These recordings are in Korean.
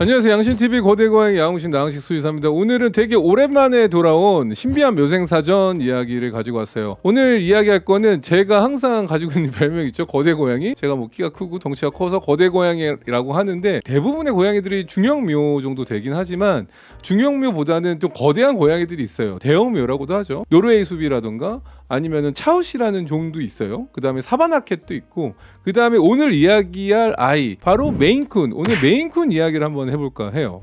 안녕하세요. 양신TV 거대고양이 양홍신 나항식 수의사입니다. 오늘은 되게 오랜만에 돌아온 신비한 묘생사전 이야기를 가지고 왔어요. 오늘 이야기할 거는 제가 항상 가지고 있는 별명 있죠. 거대고양이. 제가 뭐 키가 크고 덩치가 커서 거대고양이라고 하는데 대부분의 고양이들이 중형묘 정도 되긴 하지만 중형묘보다는 좀 거대한 고양이들이 있어요. 대형묘라고도 하죠. 노르웨이 숲이라던가 아니면은 차우시라는 종도 있어요. 그 다음에 사바나캣도 있고, 그 다음에 오늘 이야기할 아이 바로 메인쿤. 오늘 메인쿤 이야기를 한번 해볼까 해요.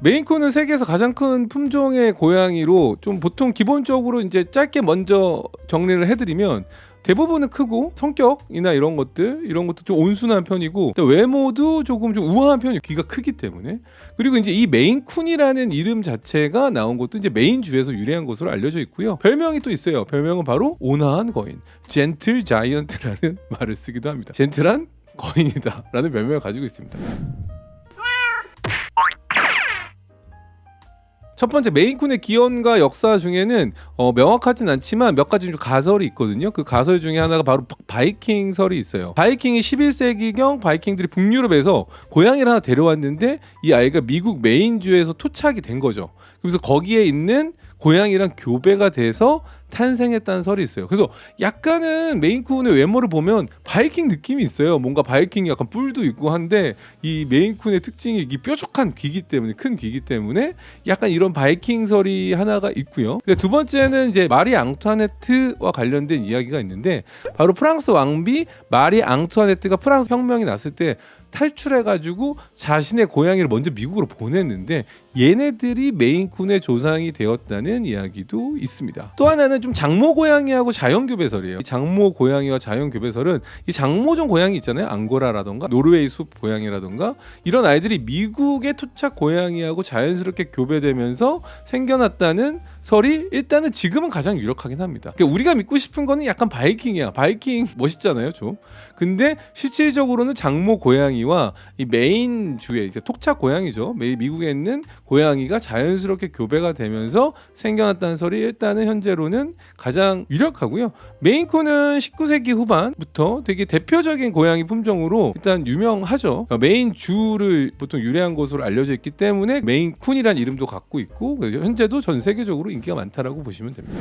메인쿤은 세계에서 가장 큰 품종의 고양이로 좀 보통 기본적으로 이제 짧게 먼저 정리를 해드리면 대부분은 크고 성격이나 이런 것도 좀 온순한 편이고 외모도 조금 좀 우아한 편이에요. 귀가 크기 때문에. 그리고 이제 이 메인쿤이라는 이름 자체가 나온 것도 이제 메인주에서 유래한 것으로 알려져 있고요. 별명이 또 있어요. 별명은 바로 온화한 거인, 젠틀 자이언트라는 말을 쓰기도 합니다. 젠틀한 거인이다 라는 별명을 가지고 있습니다. 첫 번째 메인쿤의 기원과 역사 중에는 명확하진 않지만 몇 가지 좀 가설이 있거든요. 그 가설 중에 하나가 바로 바이킹설이 있어요. 바이킹이 11세기경 바이킹들이 북유럽에서 고양이를 하나 데려왔는데 이 아이가 미국 메인주에서 토착이 된 거죠. 그래서 거기에 있는 고양이랑 교배가 돼서 탄생했다는 설이 있어요. 그래서 약간은 메인쿤의 외모를 보면 바이킹 느낌이 있어요. 뭔가 바이킹이 약간 뿔도 있고 한데 이 메인쿤의 특징이 이 뾰족한 귀기 때문에, 큰 귀기 때문에 약간 이런 바이킹설이 하나가 있고요. 두 번째는 이제 마리 앙투아네트와 관련된 이야기가 있는데 바로 프랑스 왕비 마리 앙투아네트가 프랑스 혁명이 났을 때 탈출해가지고 자신의 고양이를 먼저 미국으로 보냈는데 얘네들이 메인쿤의 조상이 되었다는 이야기도 있습니다. 또 하나는 좀 장모 고양이하고 자연교배설이에요. 이 장모 고양이와 자연교배설은 이 장모종 고양이 있잖아요. 앙고라라던가 노르웨이 숲 고양이라던가 이런 아이들이 미국의 토착 고양이하고 자연스럽게 교배되면서 생겨났다는 설이 일단은 지금은 가장 유력하긴 합니다. 그러니까 우리가 믿고 싶은 거는 약간 바이킹이야. 바이킹 멋있잖아요, 좀. 근데 실질적으로는 장모 고양이와 이 메인 주에 토착 고양이죠. 미국에 있는 고양이가 자연스럽게 교배가 되면서 생겨났다는 설이 일단은 현재로는 가장 유력하고요. 메인쿤은 19세기 후반부터 되게 대표적인 고양이 품종으로 일단 유명하죠. 메인 주를 보통 유래한 것으로 알려져 있기 때문에 메인쿤이라는 이름도 갖고 있고 현재도 전 세계적으로 인기가 많다라고 보시면 됩니다.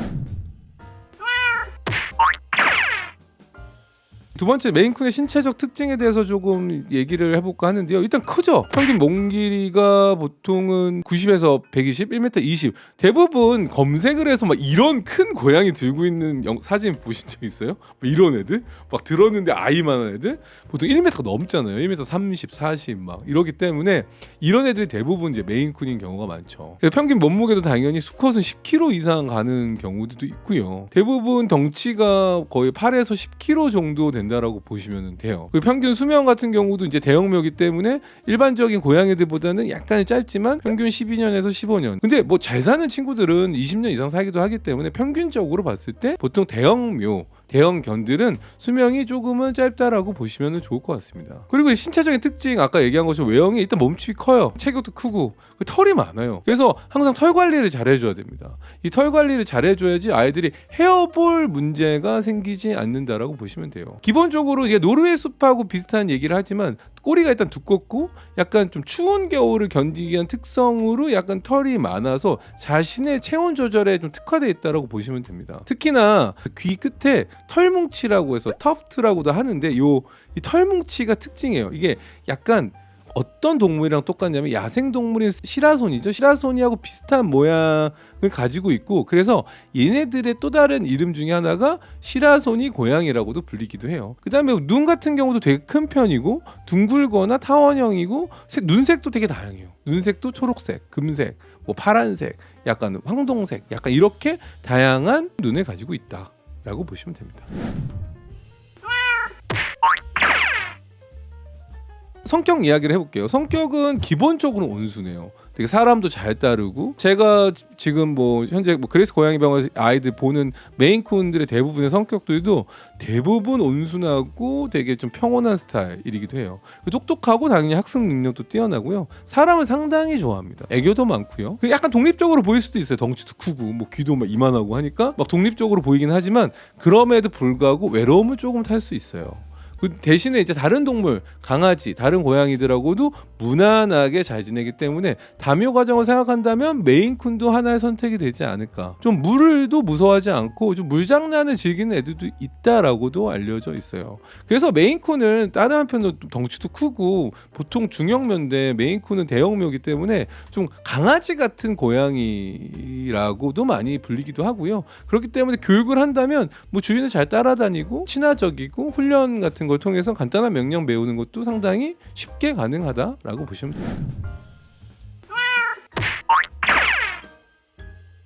두 번째 메인쿤의 신체적 특징에 대해서 조금 얘기를 해볼까 하는데요. 일단 크죠. 평균 몸 길이가 보통은 90에서 120, 1m 20. 대부분 검색을 해서 막 이런 큰 고양이 들고 있는 사진 보신 적 있어요? 이런 애들 막 들었는데 아이만한 애들 보통 1m가 넘잖아요. 1m 30, 40 막 이러기 때문에 이런 애들이 대부분 이제 메인쿤인 경우가 많죠. 평균 몸무게도 당연히 수컷은 10kg 이상 가는 경우도 있고요. 대부분 덩치가 거의 8에서 10kg 정도 된다라고 보시면 돼요. 그리고 평균 수명 같은 경우도 이제 대형묘이기 때문에 일반적인 고양이들보다는 약간 짧지만 평균 12년에서 15년. 근데 뭐 잘 사는 친구들은 20년 이상 살기도 하기 때문에 평균적으로 봤을 때 보통 대형묘 대형견들은 수명이 조금은 짧다라고 보시면 좋을 것 같습니다. 그리고 신체적인 특징 아까 얘기한 것처럼 외형이 일단 몸집이 커요. 체격도 크고 털이 많아요. 그래서 항상 털 관리를 잘 해줘야 됩니다. 이 털 관리를 잘 해줘야지 아이들이 헤어볼 문제가 생기지 않는다라고 보시면 돼요. 기본적으로 이게 노르웨이 숲하고 비슷한 얘기를 하지만 꼬리가 일단 두껍고 약간 좀 추운 겨울을 견디기 위한 특성으로 약간 털이 많아서 자신의 체온 조절에 좀 특화되어 있다고 보시면 됩니다. 특히나 귀 끝에 털뭉치라고 해서 터프트라고도 하는데 이 털뭉치가 특징이에요. 이게 약간 어떤 동물이랑 똑같냐면 야생동물인 시라소니죠. 시라소니하고 비슷한 모양을 가지고 있고 그래서 얘네들의 또 다른 이름 중에 하나가 시라소니 고양이라고도 불리기도 해요. 그 다음에 눈 같은 경우도 되게 큰 편이고 둥글거나 타원형이고 눈색도 되게 다양해요. 눈색도 초록색, 금색, 뭐 파란색, 약간 황동색 약간 이렇게 다양한 눈을 가지고 있다라고 보시면 됩니다. 성격 이야기를 해볼게요. 성격은 기본적으로 온순해요. 되게 사람도 잘 따르고 제가 지금 뭐 현재 그레이스 고양이 병원 아이들 보는 메인쿤들의 대부분의 성격들도 대부분 온순하고 되게 좀 평온한 스타일이기도 해요. 똑똑하고 당연히 학습 능력도 뛰어나고요. 사람을 상당히 좋아합니다. 애교도 많고요. 약간 독립적으로 보일 수도 있어요. 덩치도 크고 뭐 귀도 막 이만하고 하니까 막 독립적으로 보이긴 하지만 그럼에도 불구하고 외로움을 조금 탈 수 있어요. 그 대신에 이제 다른 동물, 강아지, 다른 고양이들하고도 무난하게 잘 지내기 때문에 다묘 가정을 생각한다면 메인쿤도 하나의 선택이 되지 않을까. 좀 물도 무서워하지 않고 좀 물장난을 즐기는 애들도 있다라고도 알려져 있어요. 그래서 메인쿤은 다른 한편으로 덩치도 크고 보통 중형묘인데 메인쿤은 대형묘이기 때문에 좀 강아지 같은 고양이라고도 많이 불리기도 하고요. 그렇기 때문에 교육을 한다면 뭐 주인을 잘 따라다니고 친화적이고 훈련 같은 걸 통해서 간단한 명령 배우는 것도 상당히 쉽게 가능하다라고 보시면 됩니다.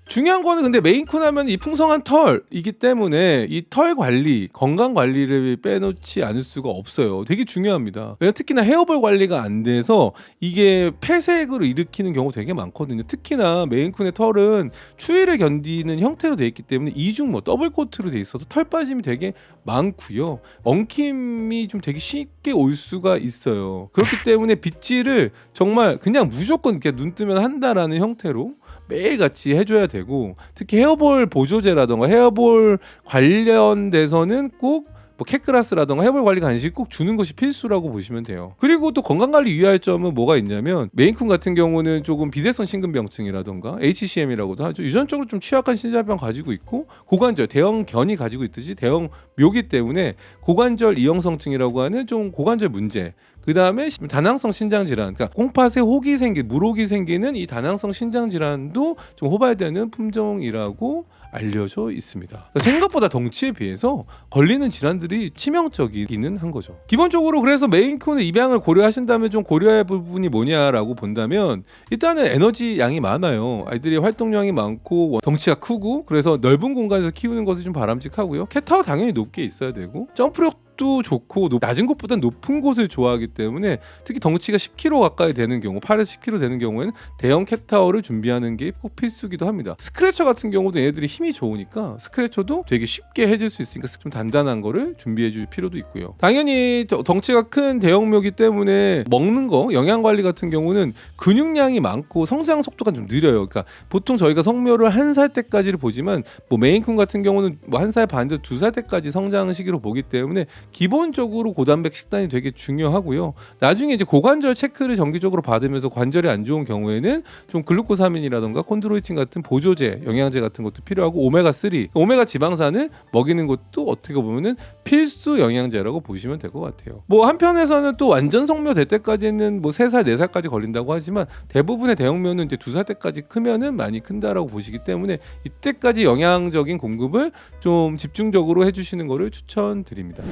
중요한 거는 근데 메인쿤 하면 이 풍성한 털이기 때문에 이 털 관리, 건강 관리를 빼놓지 않을 수가 없어요. 되게 중요합니다. 왜냐면 특히나 헤어볼 관리가 안 돼서 이게 폐색으로 일으키는 경우 되게 많거든요. 특히나 메인쿤의 털은 추위를 견디는 형태로 되어 있기 때문에 이중모, 더블 코트로 되어 있어서 털 빠짐이 되게 많고요. 엉킴이 좀 되게 쉽게 올 수가 있어요. 그렇기 때문에 빗질을 정말 그냥 무조건 이렇게 눈 뜨면 한다라는 형태로 매일같이 해줘야 되고, 특히 헤어볼 보조제라던가 헤어볼 관련돼서는 꼭 뭐 캣그라스라던가 헤어볼 관리 간식 꼭 주는 것이 필수라고 보시면 돼요. 그리고 또 건강관리 유의할 점은 뭐가 있냐면 메인쿤 같은 경우는 조금 비대성 심근병증이라던가 HCM이라고도 하죠. 유전적으로 좀 취약한 신장병 가지고 있고 고관절, 대형 견이 가지고 있듯이 대형 묘기 때문에 고관절 이형성증이라고 하는 좀 고관절 문제, 그 다음에 다낭성 신장 질환, 그러니까 콩팥에 혹이 물혹이 생기는 이 다낭성 신장 질환도 좀 호발되는 품종이라고 알려져 있습니다. 생각보다 덩치에 비해서 걸리는 질환들이 치명적이기는 한 거죠. 기본적으로 그래서 메인쿤의 입양을 고려하신다면 좀 고려할 부분이 뭐냐라고 본다면 일단은 에너지 양이 많아요. 아이들이 활동량이 많고 덩치가 크고 그래서 넓은 공간에서 키우는 것이 좀 바람직하고요. 캣타워 당연히 높게 있어야 되고 점프력 도 좋고 낮은 곳보다 높은 곳을 좋아하기 때문에 특히 덩치가 10kg 가까이 되는 경우, 8에서 10kg 되는 경우에는 대형 캣타워를 준비하는 게 꼭 필수기도 합니다. 스크래처 같은 경우도 얘들이 힘이 좋으니까 스크래처도 되게 쉽게 해줄 수 있으니까 좀 단단한 거를 준비해 줄 필요도 있고요. 당연히 덩치가 큰 대형묘이기 때문에 먹는 거, 영양 관리 같은 경우는 근육량이 많고 성장 속도가 좀 느려요. 그러니까 보통 저희가 성묘를 1살 때까지를 보지만 뭐 메인쿤 같은 경우는 뭐 1살 반에서 2살 때까지 성장 시기로 보기 때문에 기본적으로 고단백 식단이 되게 중요하고요. 나중에 이제 고관절 체크를 정기적으로 받으면서 관절이 안 좋은 경우에는 좀 글루코사민이라던가 콘드로이틴 같은 보조제, 영양제 같은 것도 필요하고 오메가3, 오메가 지방산을 먹이는 것도 어떻게 보면은 필수 영양제라고 보시면 될 것 같아요. 뭐 한편에서는 또 완전 성묘 될 때까지는 뭐 3살, 4살까지 걸린다고 하지만 대부분의 대형묘는 이제 2살 때까지 크면은 많이 큰다라고 보시기 때문에 이때까지 영양적인 공급을 좀 집중적으로 해주시는 것을 추천드립니다.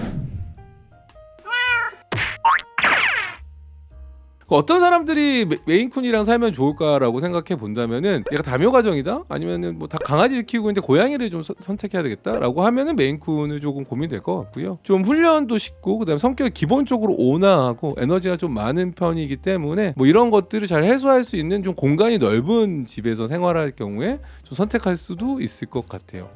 어떤 사람들이 메인쿤이랑 살면 좋을까라고 생각해 본다면은 얘가 다묘 가정이다 아니면은 뭐 다 강아지를 키우고 있는데 고양이를 좀 선택해야 되겠다라고 하면은 메인쿤은 조금 고민될 것 같고요. 좀 훈련도 쉽고 그다음에 성격이 기본적으로 온화하고 에너지가 좀 많은 편이기 때문에 뭐 이런 것들을 잘 해소할 수 있는 좀 공간이 넓은 집에서 생활할 경우에 좀 선택할 수도 있을 것 같아요.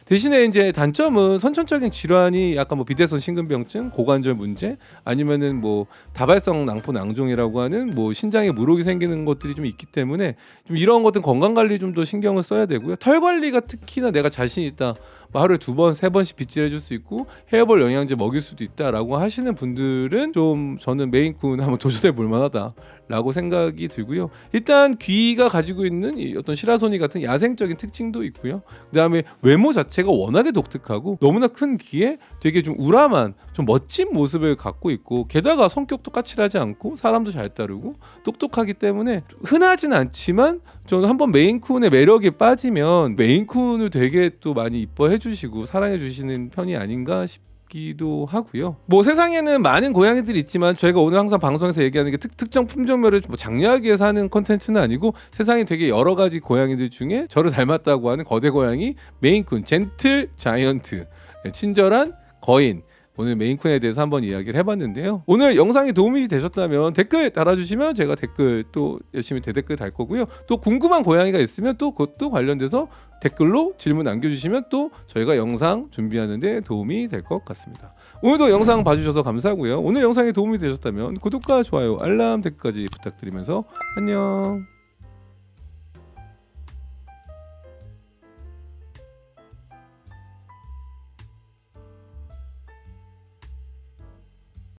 대신에 이제 단점은 선천적인 질환이 약간 뭐 비대성 심근병증, 고관절 문제, 아니면은 뭐 다발성 낭포 낭종이라고 하는 뭐 신장에 물혹이 생기는 것들이 좀 있기 때문에 좀 이런 것들 건강 관리 좀 더 신경을 써야 되고요. 털 관리가 특히나 내가 자신 있다, 뭐 하루에 2번, 3번씩 빗질해줄 수 있고 헤어볼 영양제 먹일 수도 있다라고 하시는 분들은 좀 저는 메인쿤 한번 도전해 볼 만하다 라고 생각이 들고요. 일단 귀가 가지고 있는 이 어떤 시라소니 같은 야생적인 특징도 있고요. 그 다음에 외모 자체가 워낙에 독특하고 너무나 큰 귀에 되게 좀 우람한 좀 멋진 모습을 갖고 있고 게다가 성격도 까칠하지 않고 사람도 잘 따르고 똑똑하기 때문에 흔하진 않지만 저는 한번 메인쿤의 매력에 빠지면 메인쿤을 되게 또 많이 이뻐해 주시고 사랑해 주시는 편이 아닌가 싶기도 하고요. 뭐 세상에는 많은 고양이들이 있지만 저희가 오늘 항상 방송에서 얘기하는 게 특정 품종별을 뭐 장려하기 위해서 하는 콘텐츠는 아니고 세상에 되게 여러 가지 고양이들 중에 저를 닮았다고 하는 거대 고양이 메인쿤, 젠틀 자이언트, 친절한 거인, 오늘 메인쿤에 대해서 한번 이야기를 해봤는데요. 오늘 영상이 도움이 되셨다면 댓글 달아주시면 제가 댓글 또 열심히 대댓글 달 거고요. 또 궁금한 고양이가 있으면 또 그것도 관련돼서 댓글로 질문 남겨주시면 또 저희가 영상 준비하는 데 도움이 될 것 같습니다. 오늘도 영상 봐주셔서 감사하고요. 오늘 영상이 도움이 되셨다면 구독과 좋아요, 알람, 댓글까지 부탁드리면서 안녕.